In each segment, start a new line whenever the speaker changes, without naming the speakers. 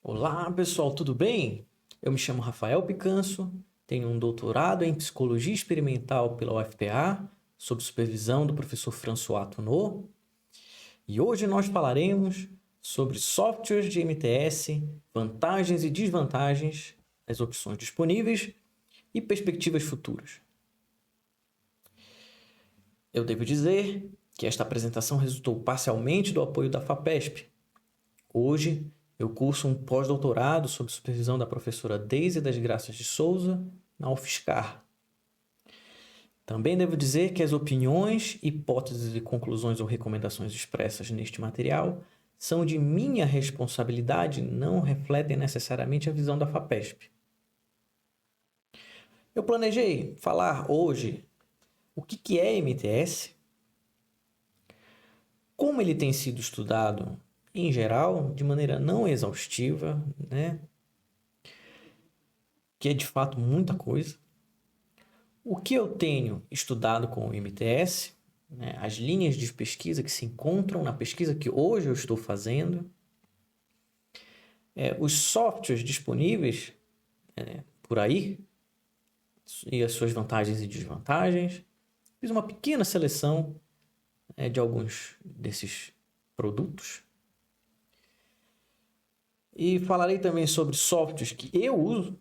Olá, pessoal, tudo bem? Eu me chamo Rafael Picanso, tenho um doutorado em Psicologia Experimental pela UFPA, sob supervisão do professor François Tourneur, e hoje nós falaremos sobre softwares de MTS, vantagens e desvantagens, as opções disponíveis e perspectivas futuras. Eu devo dizer que esta apresentação resultou parcialmente do apoio da FAPESP. Hoje, eu curso um pós-doutorado sob supervisão da professora Deise das Graças de Souza, na UFSCar. Também devo dizer que as opiniões, hipóteses e conclusões ou recomendações expressas neste material são de minha responsabilidade e não refletem necessariamente a visão da FAPESP. Eu planejei falar hoje o que é MTS, como ele tem sido estudado em geral, de maneira não exaustiva, que é de fato muita coisa. O que eu tenho estudado com o MTS, as linhas de pesquisa que se encontram na pesquisa que hoje eu estou fazendo, os softwares disponíveis por aí e as suas vantagens e desvantagens. Fiz uma pequena seleção de alguns desses produtos. E falarei também sobre softwares que eu uso,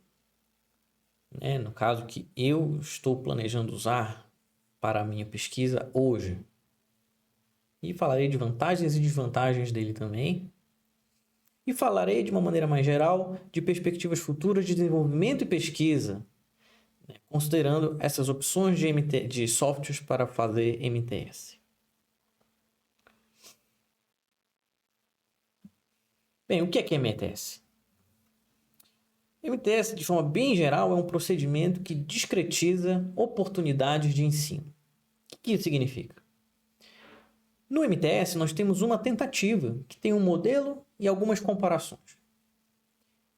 no caso que eu estou planejando usar para a minha pesquisa hoje. E falarei de vantagens e desvantagens dele também. E falarei de uma maneira mais geral de perspectivas futuras de desenvolvimento e pesquisa, considerando essas opções de softwares para fazer MTS. Bem, o que é MTS? MTS, de forma bem geral, é um procedimento que discretiza oportunidades de ensino. O que isso significa? No MTS, nós temos uma tentativa que tem um modelo e algumas comparações.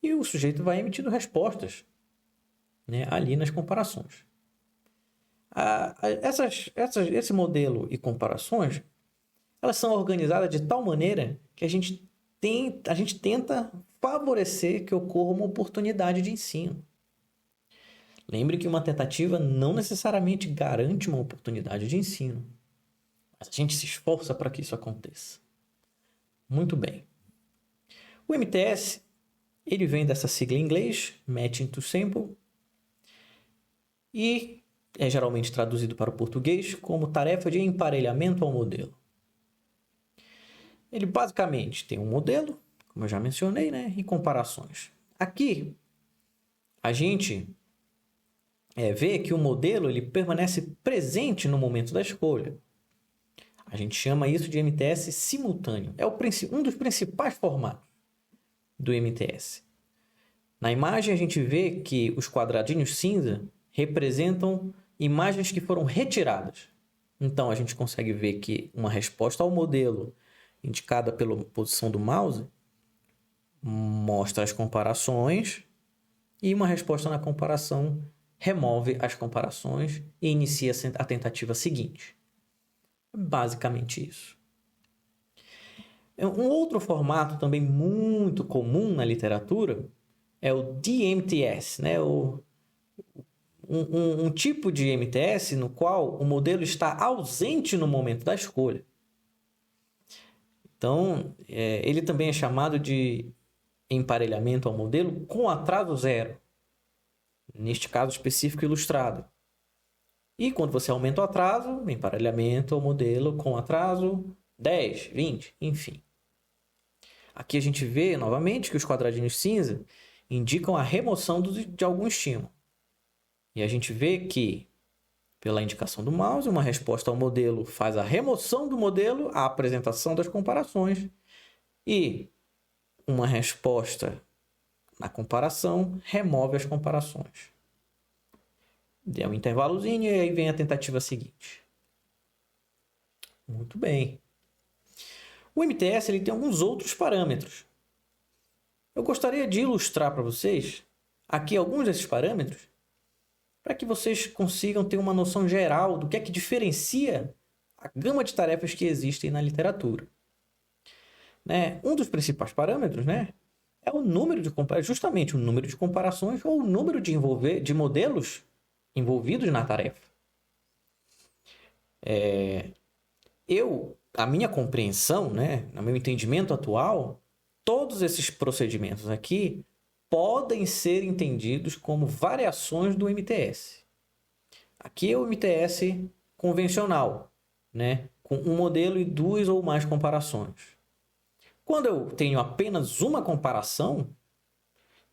E o sujeito vai emitindo respostas ali nas comparações. Esse modelo e comparações, elas são organizadas de tal maneira que a gente tenta favorecer que ocorra uma oportunidade de ensino. Lembre que uma tentativa não necessariamente garante uma oportunidade de ensino, mas a gente se esforça para que isso aconteça. Muito bem. O MTS, ele vem dessa sigla em inglês, Matching to Sample, e é geralmente traduzido para o português como tarefa de emparelhamento ao modelo. Ele basicamente tem um modelo, como eu já mencionei, e comparações. Aqui, a gente vê que o modelo ele permanece presente no momento da escolha. A gente chama isso de MTS simultâneo. É um dos principais formatos do MTS. Na imagem, a gente vê que os quadradinhos cinza representam imagens que foram retiradas. Então, a gente consegue ver que uma resposta ao modelo indicada pela posição do mouse, mostra as comparações e uma resposta na comparação remove as comparações e inicia a tentativa seguinte. Basicamente isso. Um outro formato também muito comum na literatura é o DMTS, um tipo de MTS no qual o modelo está ausente no momento da escolha. Então, ele também é chamado de emparelhamento ao modelo com atraso zero. Neste caso específico ilustrado. E quando você aumenta o atraso, emparelhamento ao modelo com atraso 10, 20, enfim. Aqui a gente vê novamente que os quadradinhos cinza indicam a remoção de algum estímulo. E a gente vê que, pela indicação do mouse, uma resposta ao modelo faz a remoção do modelo, a apresentação das comparações, e uma resposta na comparação remove as comparações. Dê um intervalozinho e aí vem a tentativa seguinte. Muito bem. O MTS ele tem alguns outros parâmetros. Eu gostaria de ilustrar para vocês aqui alguns desses parâmetros para que vocês consigam ter uma noção geral do que é que diferencia a gama de tarefas que existem na literatura. Um dos principais parâmetros é o número justamente o número de comparações ou o número de modelos envolvidos na tarefa. A minha compreensão, né, no meu entendimento atual, todos esses procedimentos aqui podem ser entendidos como variações do MTS. Aqui é o MTS convencional, né, com um modelo e 2 ou mais comparações. Quando eu tenho apenas uma comparação,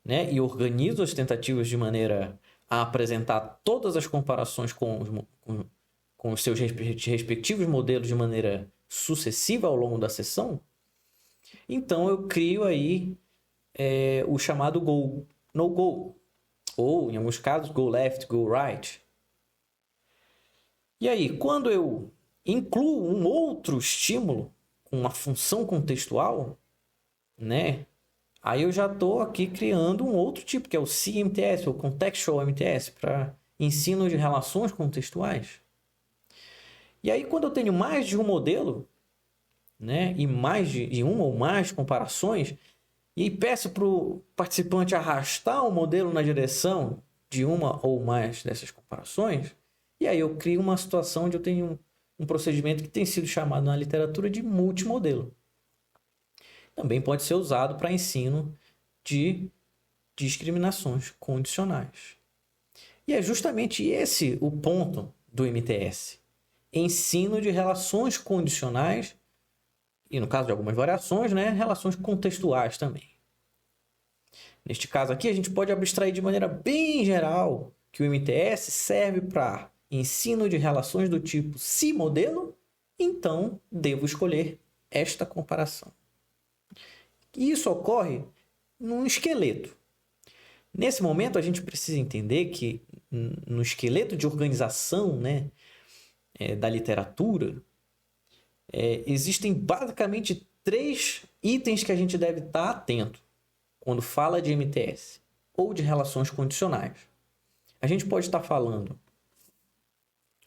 né, e organizo as tentativas de maneira a apresentar todas as comparações com os seus respectivos modelos de maneira sucessiva ao longo da sessão, então eu crio aí o chamado go, no go, ou em alguns casos go left, go right. E aí, quando eu incluo um outro estímulo com uma função contextual, né, aí eu já estou aqui criando um outro tipo, que é o CMTS, ou Contextual MTS, para ensino de relações contextuais. E aí, quando eu tenho mais de um modelo, né, e mais de uma ou mais comparações, e peço para o participante arrastar o modelo na direção de uma ou mais dessas comparações, e aí eu crio uma situação onde eu tenho um procedimento que tem sido chamado na literatura de multimodelo. Também pode ser usado para ensino de discriminações condicionais. E é justamente esse o ponto do MTS. Ensino de relações condicionais e, no caso de algumas variações, né, relações contextuais também. Neste caso aqui, a gente pode abstrair de maneira bem geral que o MTS serve para ensino de relações do tipo se modelo, então devo escolher esta comparação. E isso ocorre num esqueleto. Nesse momento, a gente precisa entender que no esqueleto de organização, né, da literatura, existem basicamente 3 itens que a gente deve estar atento quando fala de MTS ou de relações condicionais. A gente pode estar falando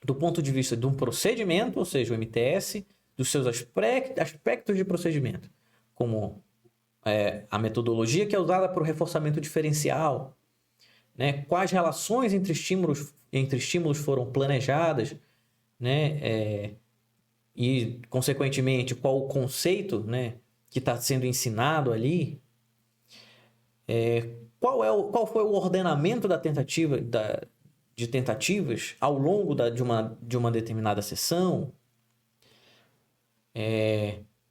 do ponto de vista de um procedimento, ou seja, o MTS, dos seus aspectos de procedimento, como a metodologia que é usada para o reforçamento diferencial, né? Quais relações entre estímulos foram planejadas, né? E, consequentemente, qual o conceito, né, que está sendo ensinado ali, qual foi o ordenamento de tentativas ao longo de uma determinada sessão,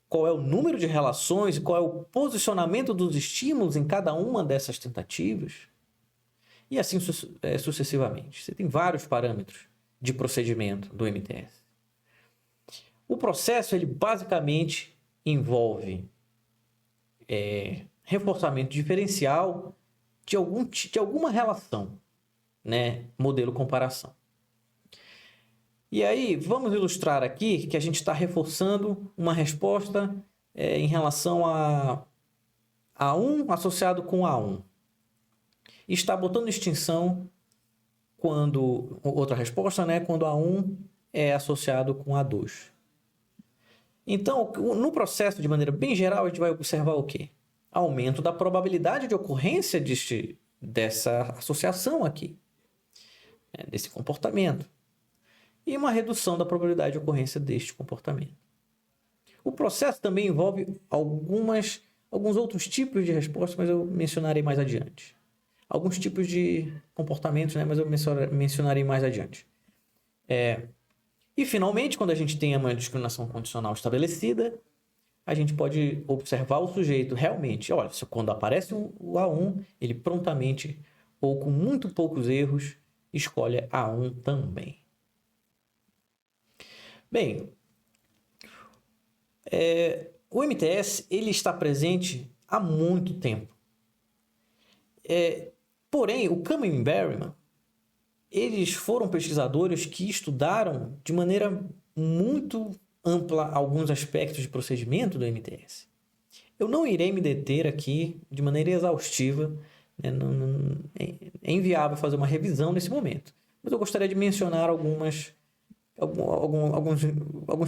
qual é o número de relações e qual é o posicionamento dos estímulos em cada uma dessas tentativas, e assim sucessivamente. Você tem vários parâmetros de procedimento do MTS. O processo, ele basicamente envolve reforçamento diferencial de alguma relação, né? Modelo comparação. E aí, vamos ilustrar aqui que a gente está reforçando uma resposta em relação a A1 associado com A1. E está botando extinção outra resposta, né? Quando A1 é associado com A2. Então, no processo, de maneira bem geral, a gente vai observar o quê? Aumento da probabilidade de ocorrência dessa associação aqui, desse comportamento. E uma redução da probabilidade de ocorrência deste comportamento. O processo também envolve alguns outros tipos de respostas, mas eu mencionarei mais adiante. Alguns tipos de comportamentos, né, mas eu mencionarei mais adiante. E, finalmente, quando a gente tem uma discriminação condicional estabelecida, a gente pode observar o sujeito realmente. Olha, quando aparece o A1, ele prontamente, ou com muito poucos erros, escolhe A1 também. Bem, o MTS ele está presente há muito tempo. Porém, o Kahneman e Berryman, eles foram pesquisadores que estudaram de maneira muito ampla alguns aspectos de procedimento do MTS. Eu não irei me deter aqui de maneira exaustiva, né? É inviável fazer uma revisão nesse momento, mas eu gostaria de mencionar alguns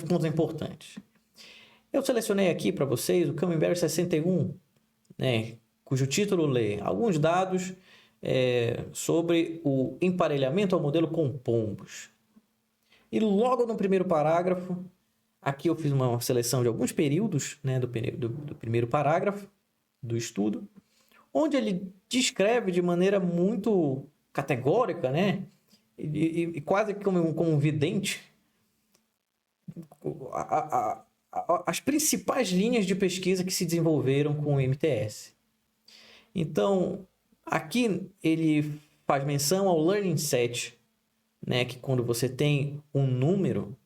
pontos importantes. Eu selecionei aqui para vocês o Kahneman e Berry 61, né? cujo título lê alguns dados sobre o emparelhamento ao modelo com pombos. E logo no primeiro parágrafo, aqui eu fiz uma seleção de alguns períodos, né, do primeiro parágrafo do estudo, onde ele descreve de maneira muito categórica, né, e quase como um vidente, as principais linhas de pesquisa que se desenvolveram com o MTS. Então, aqui ele faz menção ao learning set, né, que quando você tem um número,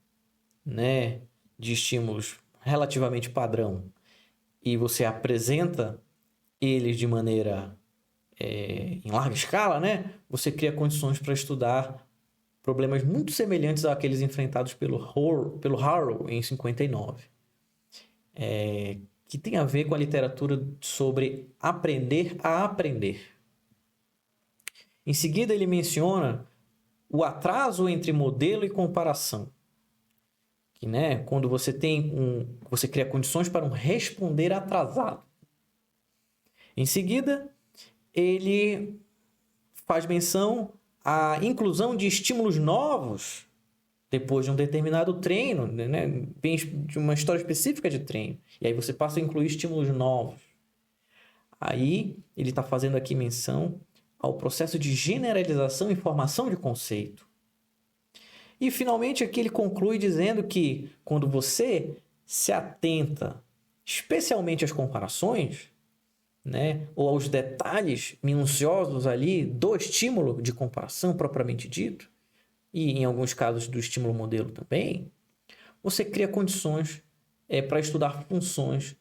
né, de estímulos relativamente padrão e você apresenta eles de maneira em larga escala, né, você cria condições para estudar problemas muito semelhantes àqueles enfrentados pelo Harrow em 59. Que tem a ver com a literatura sobre aprender a aprender. Em seguida, ele menciona o atraso entre modelo e comparação. Que, né, quando você você cria condições para um responder atrasado. Em seguida, ele faz menção à inclusão de estímulos novos depois de um determinado treino, né, de uma história específica de treino. E aí você passa a incluir estímulos novos. Aí ele está fazendo aqui menção ao processo de generalização e formação de conceito. E finalmente aqui ele conclui dizendo que quando você se atenta especialmente às comparações, né, ou aos detalhes minuciosos ali do estímulo de comparação propriamente dito, e em alguns casos do estímulo modelo também, você cria condições para estudar funções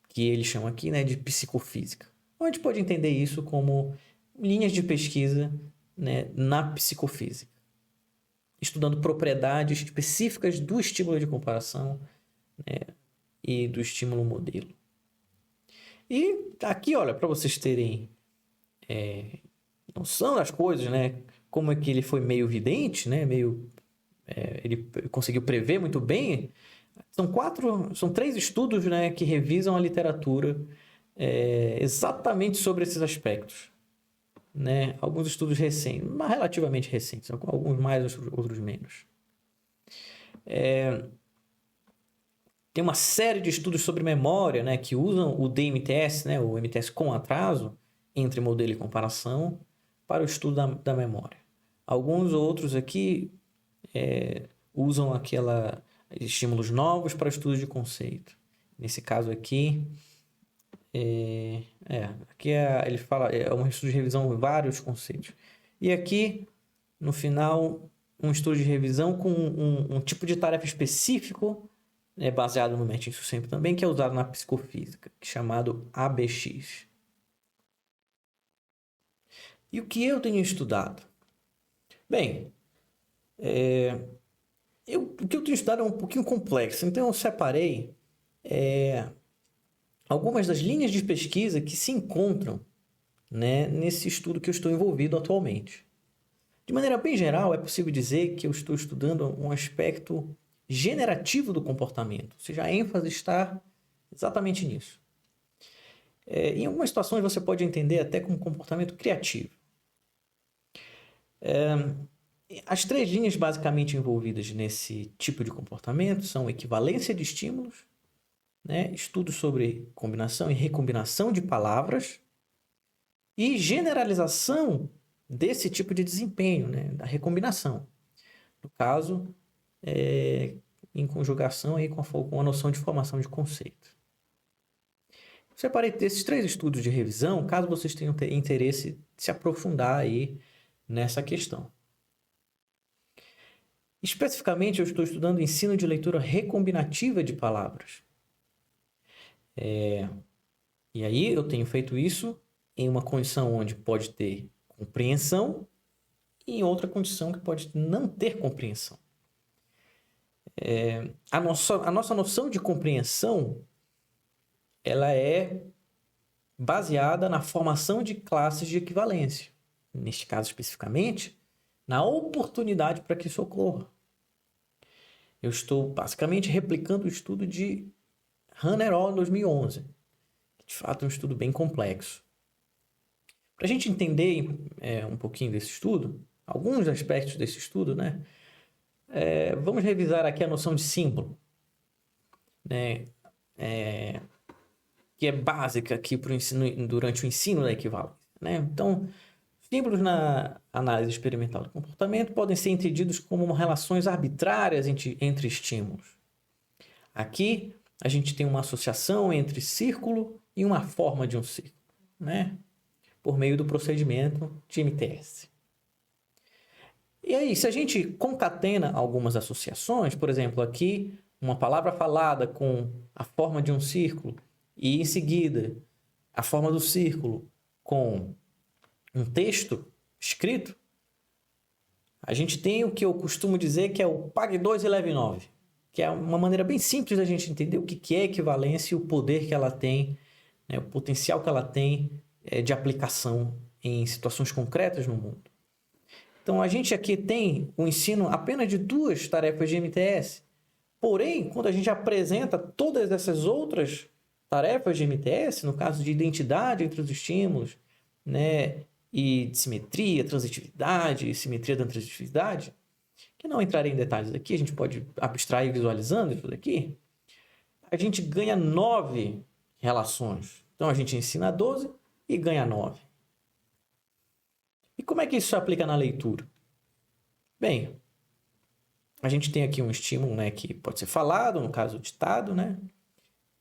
que ele chama aqui, né, de psicofísica. A gente pode entender isso como linhas de pesquisa, né, na psicofísica, estudando propriedades específicas do estímulo de comparação, né, e do estímulo modelo. E aqui, olha, para vocês terem noção das coisas, né, como é que ele foi meio vidente, né, ele conseguiu prever muito bem. São 3 estudos, né, que revisam a literatura exatamente sobre esses aspectos. Né? Alguns estudos recentes, mas relativamente recentes, alguns mais, outros menos. Tem uma série de estudos sobre memória, né, que usam o DMTS, né, o MTS com atraso, entre modelo e comparação, para o estudo da memória. Alguns outros aqui usam estímulos novos para o estudo de conceito. Nesse caso aqui, ele fala, um estudo de revisão de vários conceitos. E aqui, no final, um estudo de revisão com um tipo de tarefa específico, baseado no Metin sempre também, que é usado na psicofísica, chamado ABX. E o que eu tenho estudado? Bem, o que eu tenho estudado é um pouquinho complexo, então eu separei algumas das linhas de pesquisa que se encontram, né, nesse estudo que eu estou envolvido atualmente. De maneira bem geral, é possível dizer que eu estou estudando um aspecto generativo do comportamento, ou seja, a ênfase está exatamente nisso. Em algumas situações você pode entender até como comportamento criativo. As 3 linhas basicamente envolvidas nesse tipo de comportamento são equivalência de estímulos, né, estudos sobre combinação e recombinação de palavras e generalização desse tipo de desempenho, né, da recombinação. No caso, em conjugação aí com a noção de formação de conceito. Eu separei esses 3 estudos de revisão, caso vocês tenham interesse de se aprofundar aí nessa questão. Especificamente, eu estou estudando o ensino de leitura recombinativa de palavras. E aí eu tenho feito isso em uma condição onde pode ter compreensão e em outra condição que pode não ter compreensão. A nossa noção de compreensão ela é baseada na formação de classes de equivalência. Neste caso especificamente, na oportunidade para que isso ocorra. Eu estou basicamente replicando o estudo de Hanner et al. Em 2011, De fato, é um estudo bem complexo. Para a gente entender um pouquinho desse estudo, alguns aspectos desse estudo, né? Vamos revisar aqui a noção de símbolo, né? Que é básica aqui pro ensino, durante o ensino da equivalência, né? Então, símbolos na análise experimental do comportamento podem ser entendidos como relações arbitrárias entre estímulos. Aqui, a gente tem uma associação entre círculo e uma forma de um círculo, né? Por meio do procedimento de MTS. E aí, se a gente concatena algumas associações, por exemplo, aqui, uma palavra falada com a forma de um círculo e, em seguida, a forma do círculo com um texto escrito, a gente tem o que eu costumo dizer que é o pague 2 e leve 9, que é uma maneira bem simples da gente entender o que é equivalência e o poder que ela tem, né, o potencial que ela tem de aplicação em situações concretas no mundo. Então, a gente aqui tem o ensino apenas de 2 tarefas de MTS. Porém, quando a gente apresenta todas essas outras tarefas de MTS, no caso de identidade entre os estímulos, né, e de simetria, transitividade, simetria da transitividade, que não entrarei em detalhes aqui, a gente pode abstrair visualizando isso daqui, a gente ganha 9 relações. Então, a gente ensina 12 e ganha 9. E como é que isso se aplica na leitura? Bem, a gente tem aqui um estímulo, né, que pode ser falado, no caso ditado, né?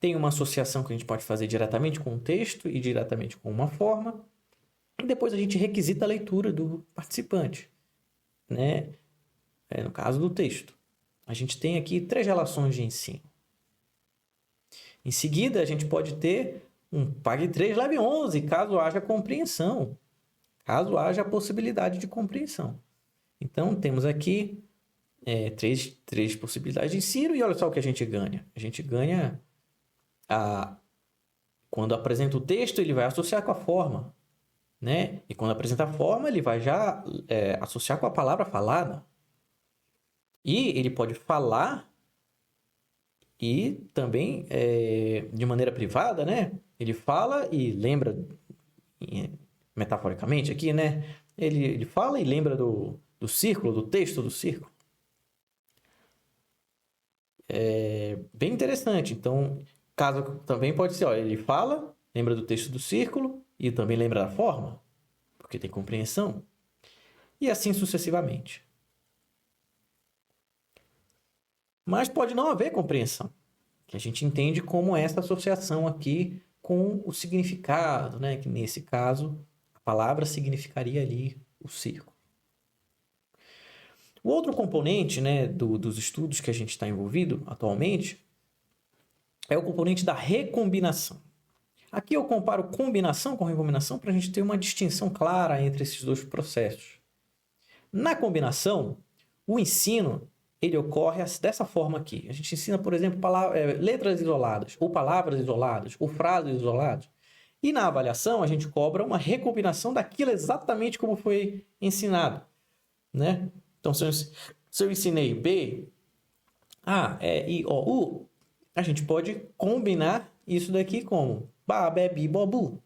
Tem uma associação que a gente pode fazer diretamente com um texto e diretamente com uma forma. E depois a gente requisita a leitura do participante, né? No caso do texto. A gente tem aqui 3 relações de ensino. Em seguida, a gente pode ter um pague 3, leve 11, caso haja compreensão. Caso haja a possibilidade de compreensão. Então, temos aqui três possibilidades de ensino e olha só o que a gente ganha. A gente ganha, quando apresenta o texto, ele vai associar com a forma, né? E quando apresenta a forma, ele vai já associar com a palavra falada. E ele pode falar e também de maneira privada, né? Ele fala e lembra... metaforicamente aqui, né? Ele fala e lembra do círculo, do texto do círculo. É bem interessante. Então, caso também pode ser, ele fala, lembra do texto do círculo e também lembra da forma, porque tem compreensão. E assim sucessivamente. Mas pode não haver compreensão, que a gente entende como essa associação aqui com o significado, né? Que nesse caso... a palavra significaria ali o círculo. O outro componente, né, dos estudos que a gente está envolvido atualmente é o componente da recombinação. Aqui eu comparo combinação com recombinação para a gente ter uma distinção clara entre esses dois processos. Na combinação, o ensino ele ocorre dessa forma aqui. A gente ensina, por exemplo, letras isoladas, ou palavras isoladas, ou frases isoladas. E na avaliação, a gente cobra uma recombinação daquilo exatamente como foi ensinado, né? Então, se eu ensinei B, A, E, I, O, U, a gente pode combinar isso daqui como Ba, Be, Bi, Bo, Bu.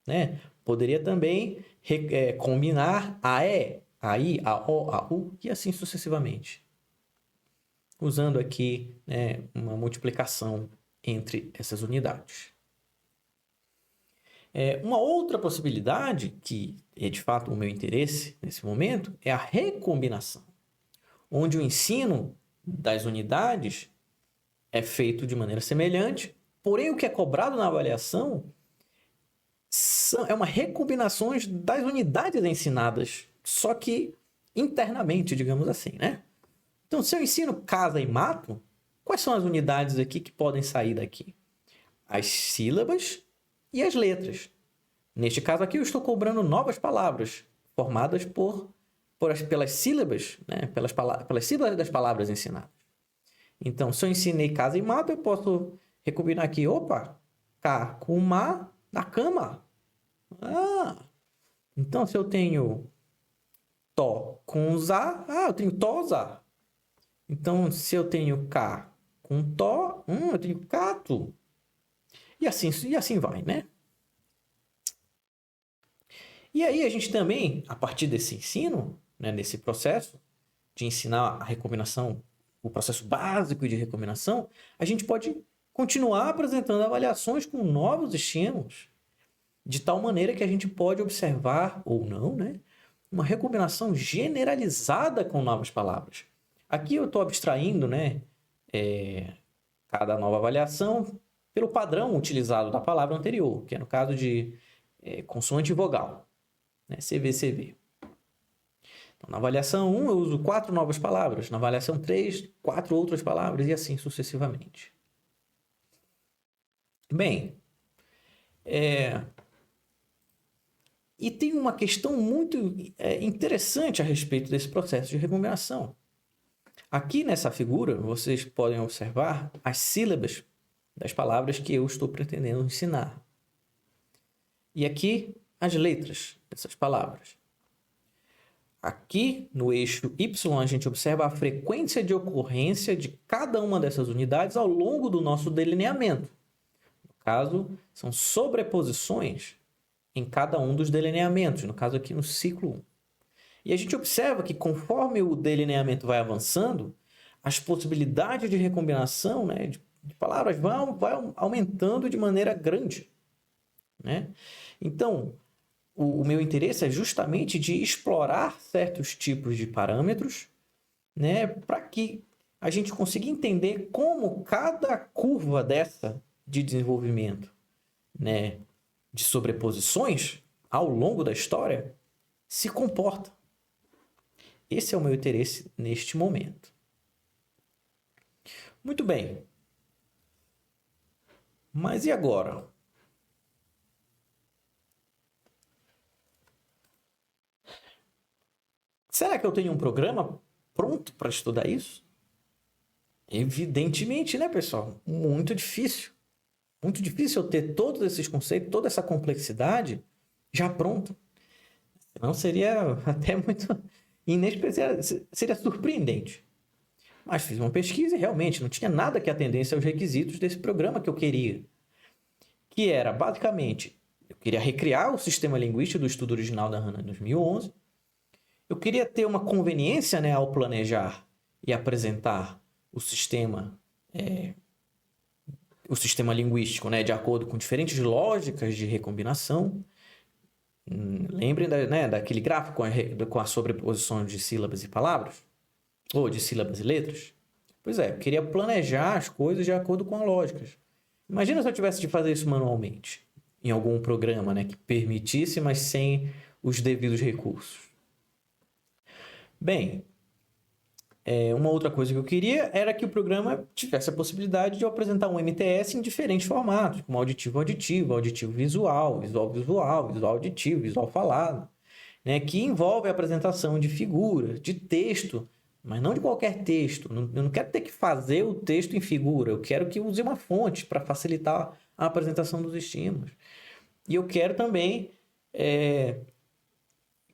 Né? Poderia também combinar a E, a I, a O, a U e assim sucessivamente. Usando aqui, né, uma multiplicação entre essas unidades. Uma outra possibilidade, que é de fato o meu interesse nesse momento, é a recombinação, onde o ensino das unidades é feito de maneira semelhante, porém o que é cobrado na avaliação é uma recombinação das unidades ensinadas, só que internamente, digamos assim, né? Então, se eu ensino casa e mato, quais são as unidades aqui que podem sair daqui? As sílabas e as letras. Neste caso aqui, eu estou cobrando novas palavras, formadas pelas sílabas, né? pelas sílabas das palavras ensinadas. Então, se eu ensinei casa e mato, eu posso recombinar aqui, cá com ma, na cama. Então, se eu tenho tó com zá, eu tenho tó-zá. Então, se eu tenho cá com tó, eu tenho cato. E assim vai, né? E aí a gente também, a partir desse ensino, né, desse processo de ensinar a recombinação, o processo básico de recombinação, a gente pode continuar apresentando avaliações com novos estímulos, de tal maneira que a gente pode observar, ou não, né, uma recombinação generalizada com novas palavras. Aqui eu estou abstraindo, né, cada nova avaliação pelo padrão utilizado da palavra anterior, que é no caso de consoante e vogal, né, CV. Então, na avaliação 1, eu uso 4 novas palavras. Na avaliação 3, 4 outras palavras e assim sucessivamente. Bem, e tem uma questão muito interessante a respeito desse processo de recombinação. Aqui nessa figura, vocês podem observar as sílabas das palavras que eu estou pretendendo ensinar. E aqui, as letras dessas palavras. Aqui, no eixo Y, a gente observa a frequência de ocorrência de cada uma dessas unidades ao longo do nosso delineamento. No caso, são sobreposições em cada um dos delineamentos, no caso aqui no ciclo 1. E a gente observa que conforme o delineamento vai avançando, as possibilidades de recombinação, né, de palavras vão aumentando de maneira grande, né? Então, o meu interesse é justamente de explorar certos tipos de parâmetros, né, para que a gente consiga entender como cada curva dessa de desenvolvimento, né, de sobreposições ao longo da história se comporta. Esse é o meu interesse neste momento. Muito bem. Mas e agora? Será que eu tenho um programa pronto para estudar isso? Evidentemente, né, pessoal? Muito difícil. Muito difícil eu ter todos esses conceitos, toda essa complexidade já pronta. Senão seria até muito inespecial, seria surpreendente. Mas fiz uma pesquisa e realmente não tinha nada que atendesse aos requisitos desse programa que eu queria. Que era, basicamente, eu queria recriar o sistema linguístico do estudo original da HANA em 2011. Eu queria ter uma conveniência, né, ao planejar e apresentar o sistema linguístico, né, de acordo com diferentes lógicas de recombinação. Lembrem daquele gráfico com a sobreposição de sílabas e palavras? Ou de sílabas e letras? Pois é, eu queria planejar as coisas de acordo com as lógicas. Imagina se eu tivesse de fazer isso manualmente, em algum programa, né, que permitisse, mas sem os devidos recursos. Bem, uma outra coisa que eu queria era que o programa tivesse a possibilidade de eu apresentar um MTS em diferentes formatos, como auditivo-auditivo, auditivo-visual, visual-visual, visual-auditivo, visual-falado, né, que envolve a apresentação de figuras, de texto, mas não de qualquer texto. Eu não quero ter que fazer o texto em figura, eu quero que use uma fonte para facilitar a apresentação dos estímulos. E eu quero também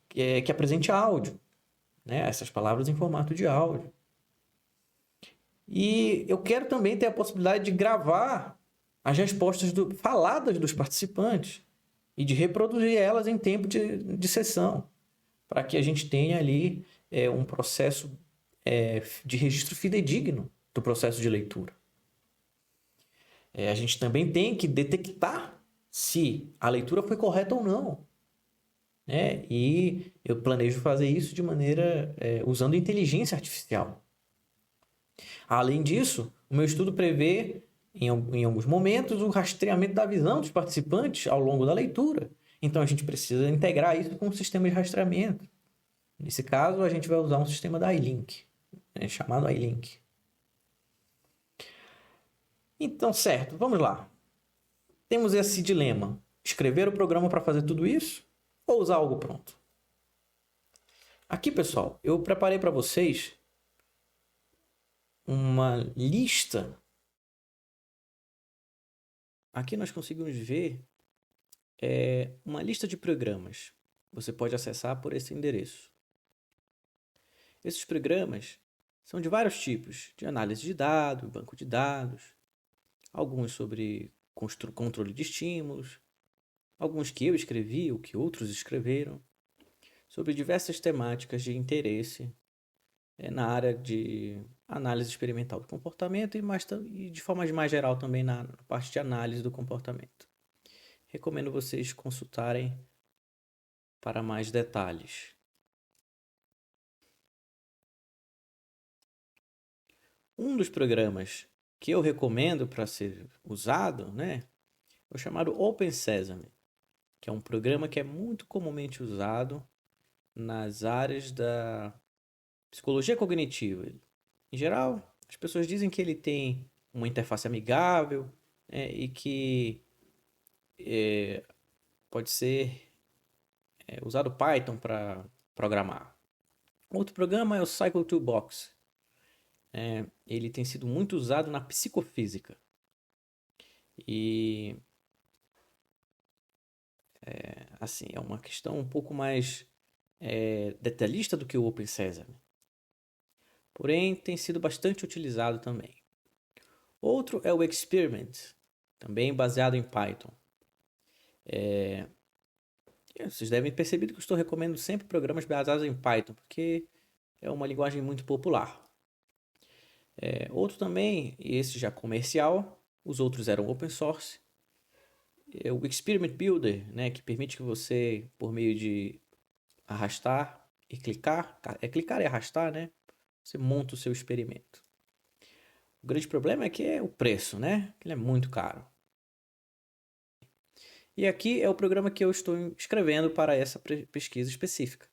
que apresente áudio, né, essas palavras em formato de áudio. E eu quero também ter a possibilidade de gravar as respostas faladas dos participantes e de reproduzir elas em tempo de sessão, para que a gente tenha ali um processo de registro fidedigno do processo de leitura. A gente também tem que detectar se a leitura foi correta ou não. E eu planejo fazer isso de maneira usando inteligência artificial. Além disso, o meu estudo prevê, em alguns momentos, o rastreamento da visão dos participantes ao longo da leitura. Então, a gente precisa integrar isso com um sistema de rastreamento. Nesse caso, a gente vai usar um sistema da iLink, chamado iLink. Então, certo, vamos lá. Temos esse dilema: escrever o programa para fazer tudo isso ou usar algo pronto? Aqui, pessoal, eu preparei para vocês uma lista. Aqui nós conseguimos ver uma lista de programas. Você pode acessar por esse endereço. Esses programas são de vários tipos, de análise de dados, banco de dados, alguns sobre controle de estímulos, alguns que eu escrevi ou que outros escreveram, sobre diversas temáticas de interesse na área de análise experimental do comportamento e de forma mais geral também na parte de análise do comportamento. Recomendo vocês consultarem para mais detalhes. Um dos programas que eu recomendo para ser usado, né, é o chamado Open Sesame, que é um programa que é muito comumente usado nas áreas da psicologia cognitiva. Em geral, as pessoas dizem que ele tem uma interface amigável, e que pode ser usado Python para programar. Outro programa é o Cycle Toolbox. Ele tem sido muito usado na psicofísica. E assim, é uma questão um pouco mais detalhista do que o Open Sesame. Porém, tem sido bastante utilizado também. Outro é o Experiment, também baseado em Python. Vocês devem perceber que eu estou recomendando sempre programas baseados em Python, porque é uma linguagem muito popular. Outro também, e esse já comercial, os outros eram open source, é o Experiment Builder, né, que permite que você, por meio de arrastar e clicar, clicar e arrastar, né, você monta o seu experimento. O grande problema é que é o preço, né, ele é muito caro. E aqui é o programa que eu estou escrevendo para essa pesquisa específica.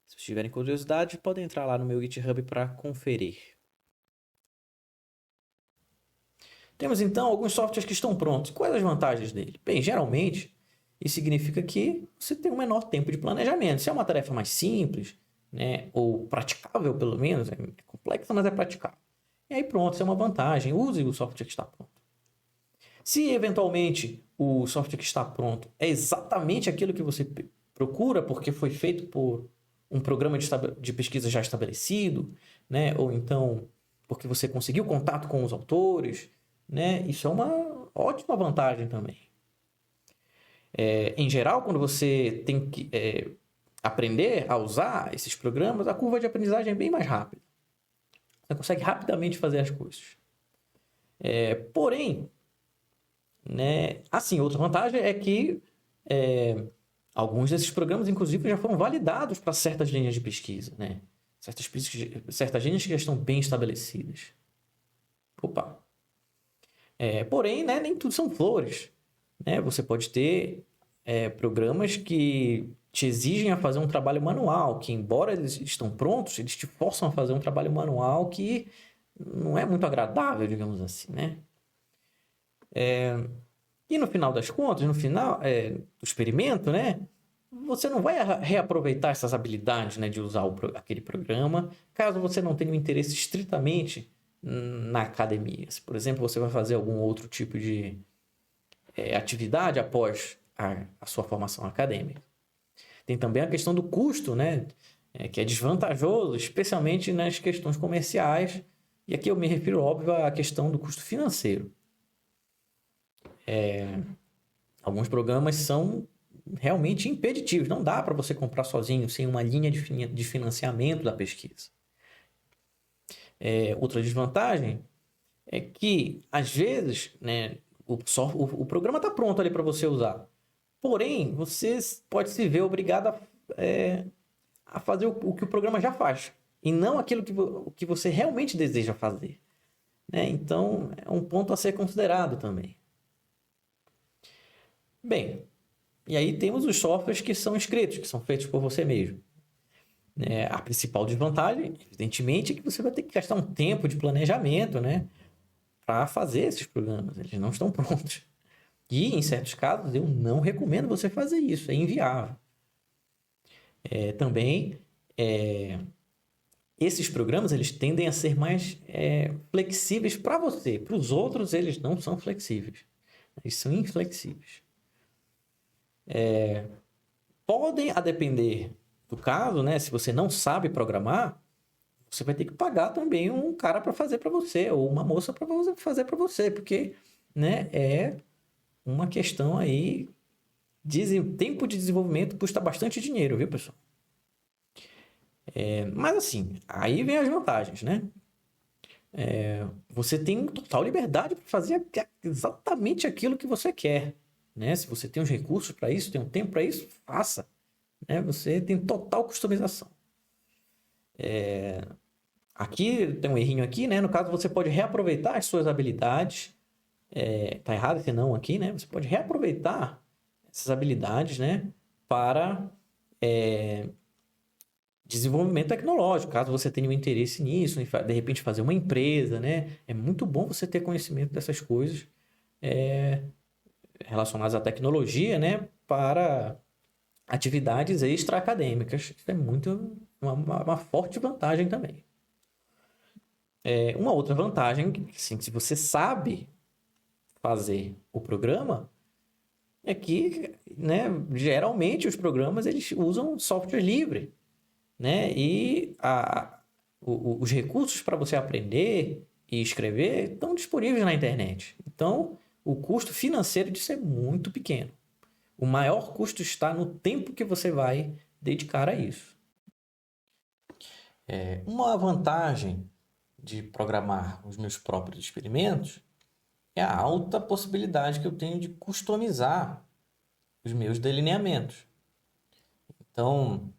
Se vocês tiverem curiosidade, podem entrar lá no meu GitHub para conferir. Temos então alguns softwares que estão prontos. Quais as vantagens dele? Bem, geralmente, isso significa que você tem um menor tempo de planejamento. Se é uma tarefa mais simples, né, ou praticável pelo menos, é complexa, mas é praticável. E aí pronto, isso é uma vantagem. Use o software que está pronto. Se eventualmente o software que está pronto é exatamente aquilo que você procura, porque foi feito por um programa de pesquisa já estabelecido, né, ou então porque você conseguiu contato com os autores, né, isso é uma ótima vantagem também. Em geral, quando você tem que aprender a usar esses programas, a curva de aprendizagem é bem mais rápida. Você consegue rapidamente fazer as coisas. Porém, né, assim, outra vantagem é que alguns desses programas, inclusive, já foram validados para certas linhas de pesquisa, né? Certas linhas que já estão bem estabelecidas. Opa! Porém, né, nem tudo são flores, né? Você pode ter programas que te exigem a fazer um trabalho manual, que embora eles estão prontos, eles te forçam a fazer um trabalho manual que não é muito agradável, digamos assim, né? E no final das contas, no final do experimento, né, você não vai reaproveitar essas habilidades, né, de usar aquele programa, caso você não tenha um interesse estritamente na academia. Se, por exemplo, você vai fazer algum outro tipo de atividade após a sua formação acadêmica. Tem também a questão do custo, né, que é desvantajoso, especialmente nas questões comerciais. E aqui eu me refiro, óbvio, à questão do custo financeiro. Alguns programas são realmente impeditivos. Não dá para você comprar sozinho, sem uma linha de financiamento da pesquisa. Outra desvantagem é que, às vezes, né, o programa está pronto ali para você usar. Porém, você pode se ver obrigado a fazer o que o programa já faz. E não aquilo que você realmente deseja fazer. Né? Então, é um ponto a ser considerado também. Bem, e aí temos os softwares que são escritos, que são feitos por você mesmo. A principal desvantagem, evidentemente, é que você vai ter que gastar um tempo de planejamento, né, para fazer esses programas. Eles não estão prontos. E, em certos casos, eu não recomendo você fazer isso. É inviável. Também, esses programas eles tendem a ser mais flexíveis para você. Para os outros, eles não são flexíveis. Eles são inflexíveis. Podem, a depender do caso, né? Se você não sabe programar, você vai ter que pagar também um cara para fazer para você, ou uma moça para fazer para você, porque né, é uma questão aí, tempo de desenvolvimento custa bastante dinheiro, viu, pessoal? Mas assim, aí vem as vantagens, né? Você tem total liberdade para fazer exatamente aquilo que você quer, né? Se você tem os recursos para isso, tem um tempo para isso, faça, né? Você tem total customização. Aqui tem um errinho aqui, né? No caso, você pode reaproveitar as suas habilidades. Tá errado esse não aqui, né? Você pode reaproveitar essas habilidades, né? Para desenvolvimento tecnológico, caso você tenha um interesse nisso, de repente fazer uma empresa, né? É muito bom você ter conhecimento dessas coisas relacionadas à tecnologia, né? Para atividades extra-acadêmicas. Isso é muito uma forte vantagem também. Uma outra vantagem, assim, se você sabe fazer o programa, é que, né, geralmente os programas eles usam software livre, né? E os recursos para você aprender e escrever estão disponíveis na internet. Então, o custo financeiro disso é muito pequeno. O maior custo está no tempo que você vai dedicar a isso. Uma vantagem de programar os meus próprios experimentos é a alta possibilidade que eu tenho de customizar os meus delineamentos. Então,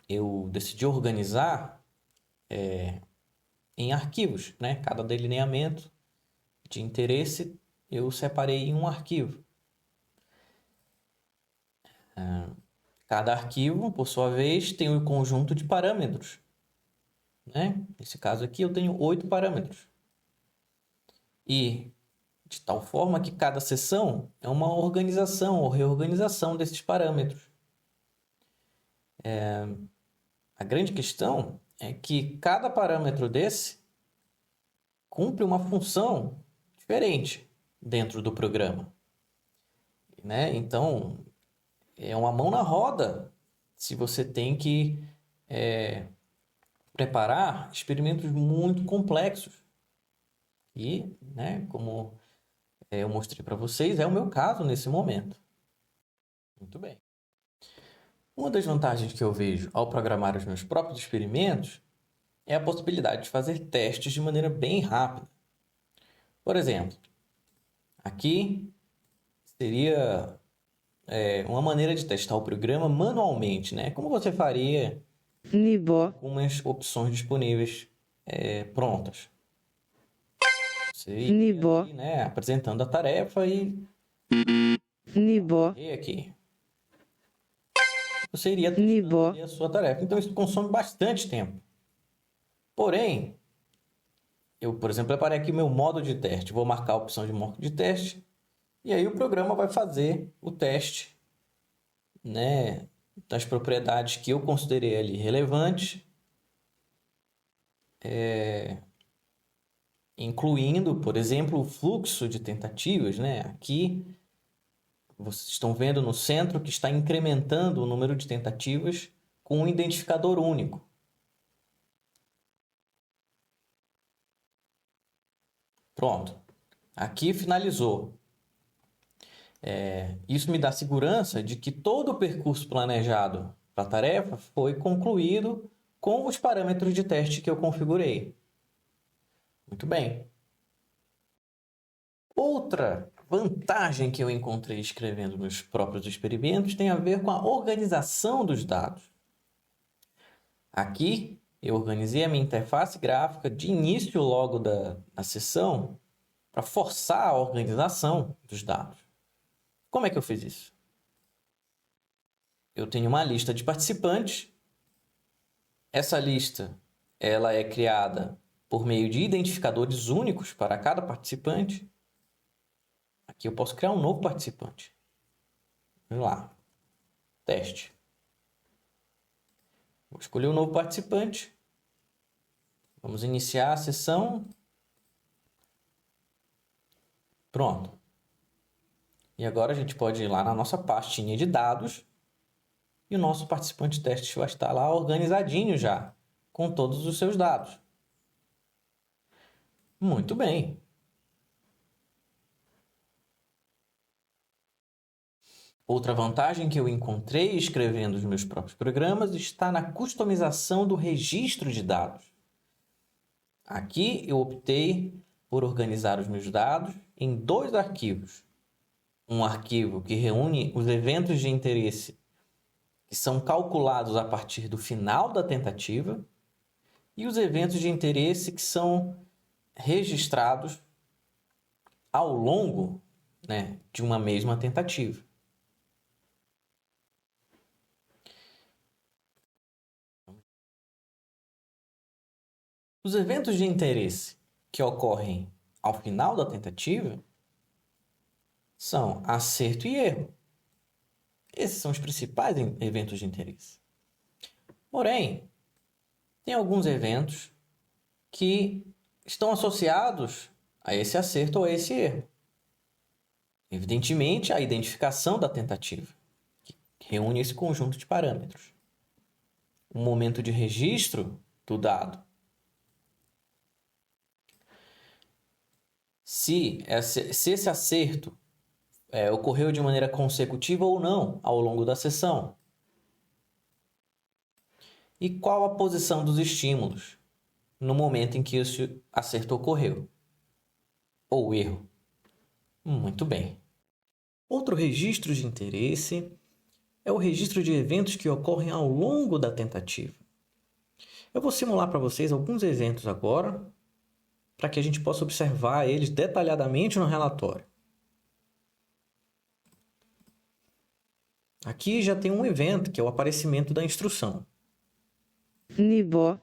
eu decidi organizar em arquivos, né? Cada delineamento de interesse eu separei em um arquivo. Cada arquivo, por sua vez, tem um conjunto de parâmetros, né? Nesse caso aqui eu tenho 8 parâmetros. E de tal forma que cada seção é uma organização ou reorganização desses parâmetros. A grande questão é que cada parâmetro desse cumpre uma função diferente dentro do programa, né? Então, é uma mão na roda se você tem que preparar experimentos muito complexos. E, né, como eu mostrei para vocês, é o meu caso nesse momento. Muito bem. Uma das vantagens que eu vejo ao programar os meus próprios experimentos é a possibilidade de fazer testes de maneira bem rápida. Por exemplo, aqui seria uma maneira de testar o programa manualmente, né? Como você faria com umas opções disponíveis prontas. Você iria ali, né, apresentando a tarefa e aqui. Você iria testando a sua tarefa. Então, isso consome bastante tempo. Porém, eu, por exemplo, preparei aqui meu modo de teste. Vou marcar a opção de modo de teste. E aí o programa vai fazer o teste, né, das propriedades que eu considerei ali relevantes, incluindo, por exemplo, o fluxo de tentativas, né? Aqui vocês estão vendo no centro que está incrementando o número de tentativas com um identificador único. Pronto. Aqui finalizou. Isso me dá segurança de que todo o percurso planejado para a tarefa foi concluído com os parâmetros de teste que eu configurei. Muito bem. Outra vantagem que eu encontrei escrevendo meus próprios experimentos tem a ver com a organização dos dados. Aqui eu organizei a minha interface gráfica de início logo da sessão para forçar a organização dos dados. Como é que eu fiz isso? Eu tenho uma lista de participantes. Essa lista ela é criada por meio de identificadores únicos para cada participante. Aqui eu posso criar um novo participante. Vamos lá. Teste. Vou escolher um novo participante. Vamos iniciar a sessão. Pronto. E agora a gente pode ir lá na nossa pastinha de dados e o nosso participante teste vai estar lá organizadinho já, com todos os seus dados. Muito bem. Outra vantagem que eu encontrei escrevendo os meus próprios programas está na customização do registro de dados. Aqui eu optei por organizar os meus dados em 2 arquivos. Um arquivo que reúne os eventos de interesse que são calculados a partir do final da tentativa e os eventos de interesse que são registrados ao longo, né, de uma mesma tentativa. Os eventos de interesse que ocorrem ao final da tentativa são acerto e erro. Esses são os principais eventos de interesse. Porém, tem alguns eventos que estão associados a esse acerto ou a esse erro. Evidentemente, a identificação da tentativa, que reúne esse conjunto de parâmetros. O momento de registro do dado. Se esse acerto ocorreu de maneira consecutiva ou não ao longo da sessão. E qual a posição dos estímulos no momento em que esse acerto ocorreu? Ou erro? Muito bem. Outro registro de interesse é o registro de eventos que ocorrem ao longo da tentativa. Eu vou simular para vocês alguns eventos agora, para que a gente possa observar eles detalhadamente no relatório. Aqui já tem um evento, que é o aparecimento da instrução.
Niveau.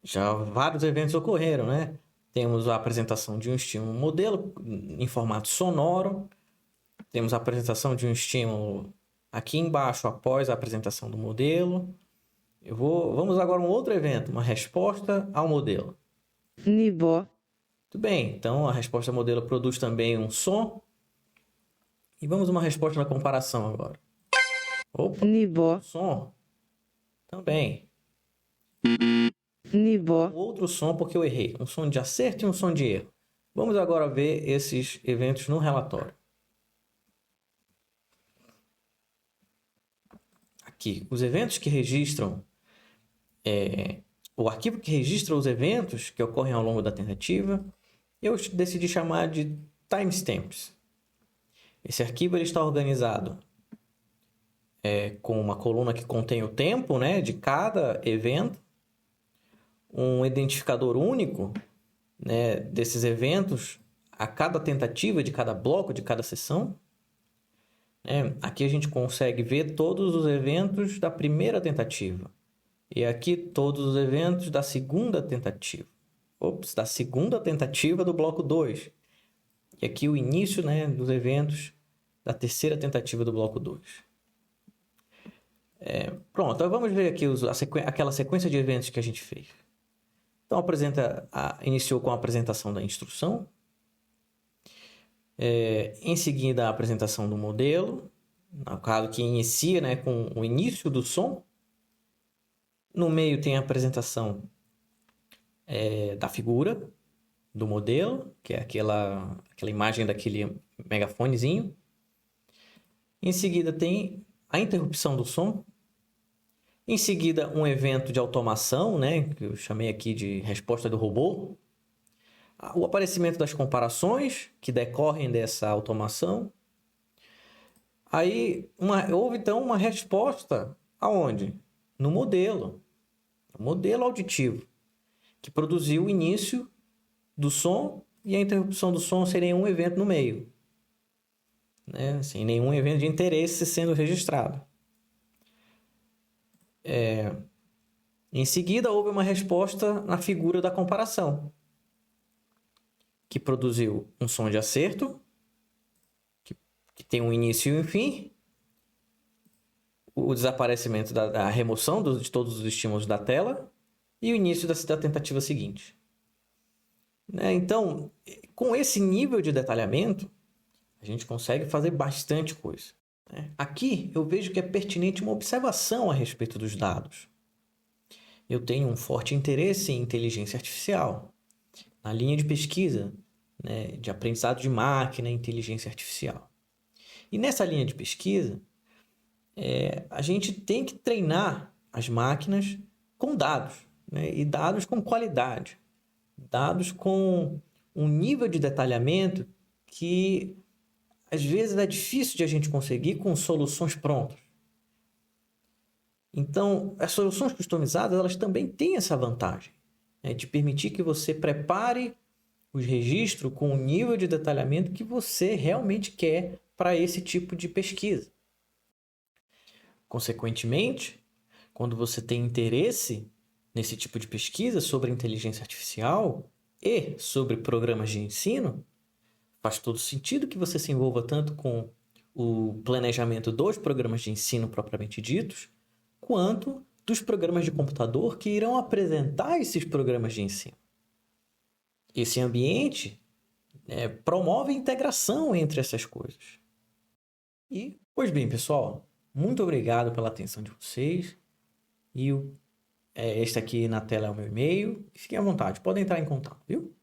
Já vários eventos ocorreram, né? Temos a apresentação de um estímulo modelo em formato sonoro. Temos a apresentação de um estímulo aqui embaixo, após a apresentação do modelo. Vamos agora a um outro evento, uma resposta ao modelo.
Niveau.
Muito bem, então a resposta ao modelo produz também um som. E vamos a uma resposta na comparação agora. Opa,
Niveau.
som. Também.
Niveau.
Outro som porque eu errei. Um som de acerto e um som de erro. Vamos agora ver esses eventos no relatório. Aqui, os eventos que registram... o arquivo que registra os eventos que ocorrem ao longo da tentativa, eu decidi chamar de timestamps. Esse arquivo ele está organizado com uma coluna que contém o tempo, né, de cada evento, um identificador único, né, desses eventos a cada tentativa, de cada bloco, de cada sessão. Aqui a gente consegue ver todos os eventos da primeira tentativa. E aqui todos os eventos da segunda tentativa. Da segunda tentativa do bloco 2. E aqui o início, né, dos eventos da terceira tentativa do bloco 2. Pronto, então vamos ver aqui aquela sequência de eventos que a gente fez. Então, iniciou com a apresentação da instrução. Em seguida, a apresentação do modelo. No caso, que inicia, né, com o início do som. No meio tem a apresentação da figura do modelo, que é aquela imagem daquele megafonezinho. Em seguida tem a interrupção do som. Em seguida, um evento de automação, né, que eu chamei aqui de resposta do robô. O aparecimento das comparações que decorrem dessa automação. Aí houve então uma resposta aonde? No modelo auditivo, que produziu o início do som e a interrupção do som sem nenhum evento no meio, né? Sem nenhum evento de interesse sendo registrado. Em seguida, houve uma resposta na figura da comparação, que produziu um som de acerto, que tem um início e um fim, o desaparecimento da remoção de todos os estímulos da tela e o início da tentativa seguinte. Então, com esse nível de detalhamento, a gente consegue fazer bastante coisa. Aqui eu vejo que é pertinente uma observação a respeito dos dados. Eu tenho um forte interesse em inteligência artificial, na linha de pesquisa, né, de aprendizado de máquina e inteligência artificial. E nessa linha de pesquisa, a gente tem que treinar as máquinas com dados, né? E dados com qualidade, dados com um nível de detalhamento que às vezes é difícil de a gente conseguir com soluções prontas. Então, as soluções customizadas, elas também têm essa vantagem, né, de permitir que você prepare os registros com o nível de detalhamento que você realmente quer para esse tipo de pesquisa. Consequentemente, quando você tem interesse nesse tipo de pesquisa sobre inteligência artificial e sobre programas de ensino, faz todo sentido que você se envolva tanto com o planejamento dos programas de ensino propriamente ditos, quanto dos programas de computador que irão apresentar esses programas de ensino. Esse ambiente promove a integração entre essas coisas. E, pois bem, pessoal, muito obrigado pela atenção de vocês. E este aqui na tela é o meu e-mail. Fiquem à vontade, podem entrar em contato, viu?